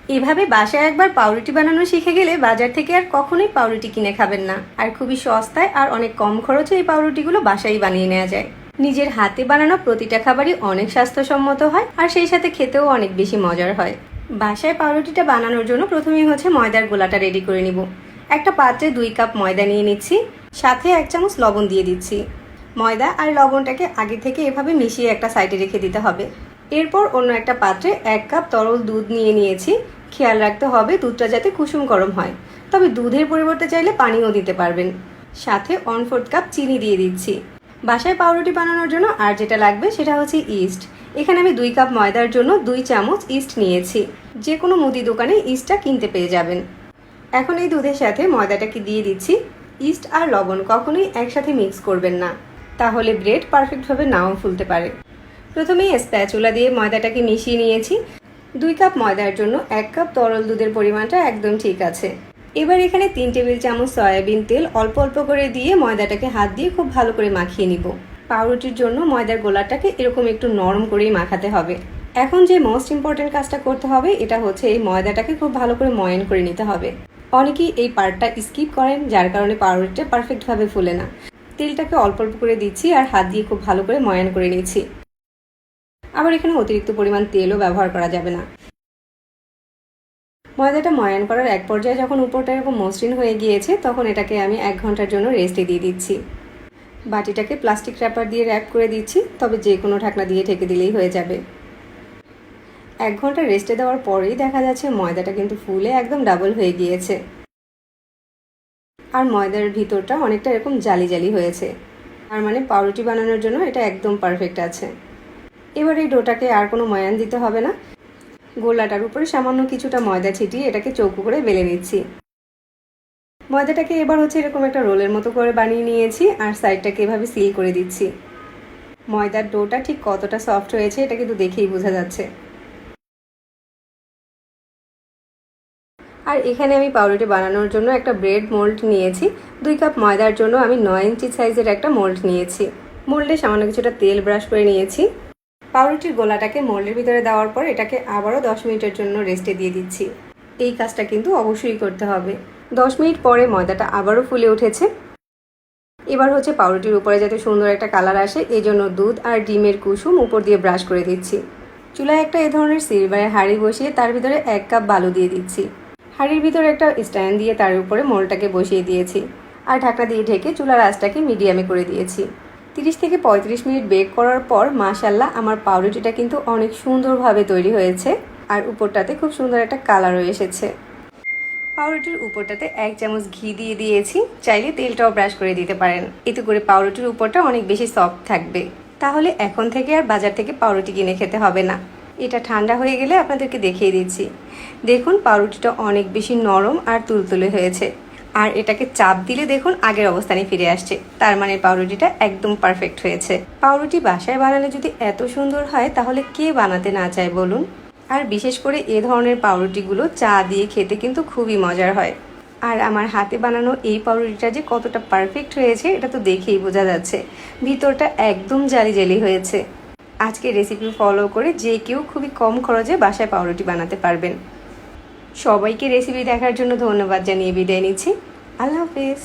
এভাবে বাসায় একবার পাউরুটি বানানো শিখে গেলে বাজার থেকে আর কখনোই পাউরুটি কিনে খাবেন না। আর খুবই সস্তায় আর অনেক কম খরচে এই পাউরুটিগুলো বাসায় বানিয়ে নেওয়া যায়। নিজের হাতে বানানো প্রতিটা খাবারই অনেক স্বাস্থ্যসম্মত হয় আর সেই সাথে খেতেও অনেক বেশি মজার হয়। বাসায় পাউরুটিটা বানানোর জন্য প্রথমেই ময়দার গোলাটা রেডি করে নিব। একটা পাত্রে 2 কাপ ময়দা নিয়ে নিচ্ছি, সাথে 1 চামচ লবণ দিয়ে দিচ্ছি। ময়দা আর লবণটাকে আগে থেকে এভাবে মিশিয়ে একটা সাইডে রেখে দিতে হবে। এরপর অন্য একটা পাত্রে 1 কাপ তরল দুধ নিয়ে নিয়েছি। খেয়াল রাখতে হবে দুধটা যাতে কুসুম গরম হয়, তবে দুধের পরিবর্তে চাইলে পানিও দিতে পারবেন। সাথে 1/4 কাপ চিনি দিয়ে দিচ্ছি। বাসায় পাউরুটি বানানোর জন্য আর যেটা লাগবে সেটা ইস্ট। এখানে আমি 2 কাপ ময়দার জন্য 2 চামচ ইস্ট নিয়েছি। যে কোনো মুদি দোকানে ইস্টটা কিনতে পেয়ে যাবেন। এখন এই দুধের সাথে ময়দাটাকে দিয়ে দিচ্ছি। ইস্ট আর লবণ কখনোই একসাথে মিক্স করবেন না, তাহলে ব্রেড পারফেক্টভাবে নাও ফুলতে পারে। প্রথমেই স্প্যাচুলা দিয়ে ময়দাটাকে মিশিয়ে নিয়েছি। 2 কাপ ময়দার জন্য 1 কাপ তরল দুধের পরিমাণটা একদম ঠিক আছে। এবার এখানে 3 টেবিল চামচ সয়াবিন তেল অল্প অল্প করে দিয়ে ময়দাটাকে হাত দিয়ে খুব ভালো করে মাখিয়ে নিব। পাউরুটির জন্য ময়দার গোলাটাকে এরকম একটু নরম করেই মাখাতে হবে। এখন যে মোস্ট ইম্পর্টেন্ট কাজটা করতে হবে এটা এই ময়দাটাকে খুব ভালো করে ময়ান করে নিতে হবে। অনেকেই এই পার্টটা স্কিপ করেন, যার কারণে পাউরুটিটা পারফেক্টভাবে ফুলে না। তেলটাকে অল্প অল্প করে দিচ্ছি আর হাত দিয়ে খুব ভালো করে ময়ান করে নিচ্ছি। আবার এখানে অতিরিক্ত পরিমাণ তেলও ব্যবহার করা যাবে না। ময়দাটা ময়ান করার এক পর্যায়ে যখন উপরটা এরকম মসৃণ হয়ে গিয়েছে তখন এটাকে আমি 1 ঘন্টার জন্য রেস্টে দিয়ে দিচ্ছি। বাটিটাকে প্লাস্টিক র্যাপার দিয়ে র্যাপ করে দিচ্ছি, তবে যে কোনো ঢাকনা দিয়ে ঢেকে দিলেই হয়ে যাবে। 1 ঘন্টা রেস্টে দেওয়ার পরেই দেখা যাচ্ছে ময়দাটা কিন্তু ফুলে একদম ডাবল হয়ে গিয়েছে আর ময়দার ভিতরটা অনেকটা এরকম জালি জালি হয়েছে। তার মানে পাউরুটি বানানোর জন্য এটা একদম পারফেক্ট আছে। এবার এই ডোটাকে আর কোনো ময়ান দিতে হবে না। গোলাটার উপরে সামান্য কিছুটা ময়দা ছিটিয়ে এটাকে চৌকো করে বেলে নিচ্ছি। ময়দাটাকে এবার এরকম একটা রোলের মতো করে বানিয়ে নিয়েছি আর সাইডটাকে এভাবে সিল করে দিচ্ছি। ময়দার ডোটা ঠিক কতটা সফট হয়েছে এটা কিন্তু দেখেই বোঝা যাচ্ছে। আর এখানে আমি পাউরুটি বানানোর জন্য একটা ব্রেড মোল্ড নিয়েছি। 2 কাপ ময়দার জন্য আমি 9 ইঞ্চি সাইজের একটা মোল্ড নিয়েছি। মোল্ডে সামান্য কিছুটা তেল ব্রাশ করে নিয়েছি। পাউরুটির গোলাটাকে মোল্ডের ভিতরে দেওয়ার পর এটাকে আবারও 10 মিনিটের জন্য রেস্টে দিয়ে দিচ্ছি। এই কাজটা কিন্তু অবশ্যই করতে হবে। 10 মিনিট পরে ময়দাটা আবারও ফুলে উঠেছে। এবার পাউরুটির উপরে যাতে সুন্দর একটা কালার আসে এই জন্য দুধ আর ডিমের কুসুম উপর দিয়ে ব্রাশ করে দিচ্ছি। চুলায় একটা এই ধরনের সিলভারের হাঁড়ি বসিয়ে তার ভিতরে 1 কাপ বালু দিয়ে দিচ্ছি। হাঁড়ির ভিতরে একটা স্ট্যান্ড দিয়ে তার উপরে মোল্ডটাকে বসিয়ে দিয়েছি আর ঢাকনা দিয়ে ঢেকে চুলার আঁচটাকে মিডিয়ামে করে দিয়েছি। 30 থেকে 35 মিনিট বেক করার পর মাশাআল্লাহ আমার পাউরুটিটা কিন্তু অনেক সুন্দরভাবে তৈরি হয়েছে আর উপরটাতে খুব সুন্দর একটা কালারও এসেছে। পাউরুটির উপরটাতে 1 চামচ ঘি দিয়ে দিয়েছি, চাইলে তেলটাও ব্রাশ করে দিতে পারেন। এতে করে পাউরুটির উপরটা অনেক বেশি সফট থাকবে। তাহলে এখন থেকে আর বাজার থেকে পাউরুটি কিনে খেতে হবে না। এটা ঠান্ডা হয়ে গেলে আপনাদেরকে দেখিয়ে দিচ্ছি। দেখুন পাউরুটিটা অনেক বেশি নরম আর তুলতুলে হয়েছে আর এটাকে চাপ দিলে দেখুন আগের অবস্থানে ফিরে আসছে। তার মানে পাউরুটিটা একদম পারফেক্ট হয়েছে। পাউরুটি বাসায় বানালে যদি এত সুন্দর হয় তাহলে কে বানাতে না চায় বলুন। আর বিশেষ করে এ ধরনের পাউরুটিগুলো চা দিয়ে খেতে কিন্তু খুবই মজার হয়। আর আমার হাতে বানানো এই পাউরুটিটা যে কতটা পারফেক্ট হয়েছে এটা তো দেখেই বোঝা যাচ্ছে। ভিতরটা একদম জালি জালি হয়েছে। আজকে রেসিপি ফলো করে যে কেউ খুবই কম খরচে বাসায় পাউরুটি বানাতে পারবেন। সবাইকে রেসিপি দেখার জন্য ধন্যবাদ জানিয়ে বিদায় নিচ্ছি। আল্লাহ হাফেজ।